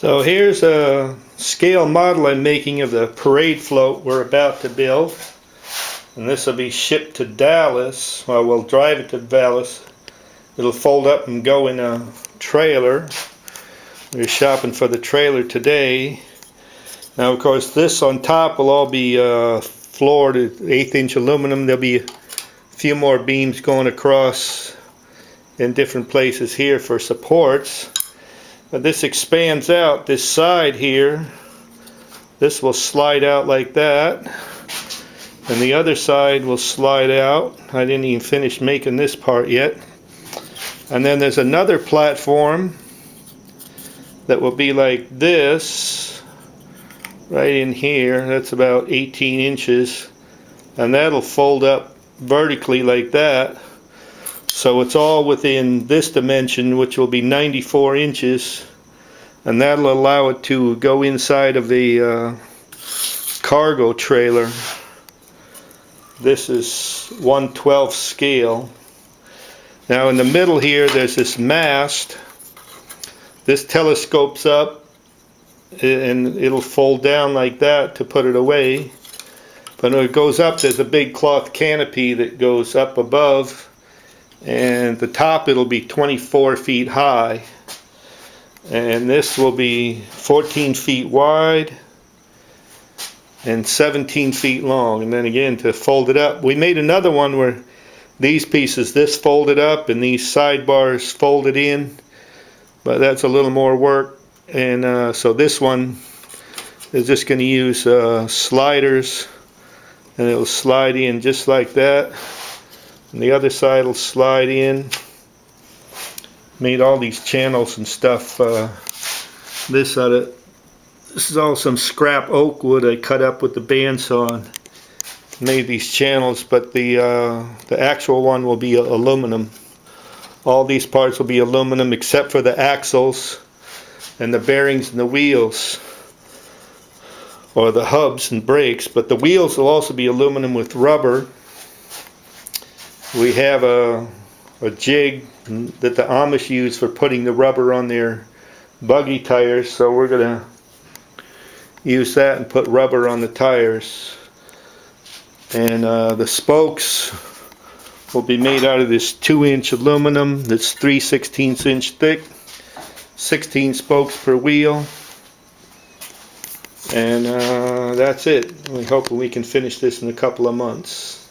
So here's a scale model I'm making of the parade float we're about to build. And this will be shipped to Dallas. Well, we'll drive it to Dallas. It'll fold up and go in a trailer. We're shopping for the trailer today. Now, of course, this on top will all be floored at 1/8" aluminum. There'll be a few more beams going across in different places here for supports. But this expands out this side here. This will slide out like that. And the other side will slide out. I didn't even finish making this part yet. And then there's another platform that will be like this, right in here. That's about 18 inches. And that'll fold up vertically like that. So it's all within this dimension, which will be 94 inches. And that'll allow it to go inside of the cargo trailer. This is 1/12 scale. Now in the middle here there's this mast. This telescopes up and it'll fold down like that to put it away. But when it goes up, there's a big cloth canopy that goes up above, and the top it'll be 24 feet high. And this will be 14 feet wide and 17 feet long. And then again, to fold it up, we made another one where these pieces, this folded up and these sidebars folded in, but that's a little more work. And so this one is just going to use sliders, and it'll slide in just like that, and the other side will slide in. Made all these channels and stuff. This is all some scrap oak wood I cut up with the bandsaw and made these channels, but the actual one will be aluminum. All these parts will be aluminum except for the axles and the bearings and the wheels, or the hubs and brakes, but the wheels will also be aluminum with rubber. We have a jig that the Amish use for putting the rubber on their buggy tires, so we're going to use that and put rubber on the tires. And the spokes will be made out of this 2-inch aluminum that's 3/16 inch thick, 16 spokes per wheel. And that's it. We hope we can finish this in a couple of months.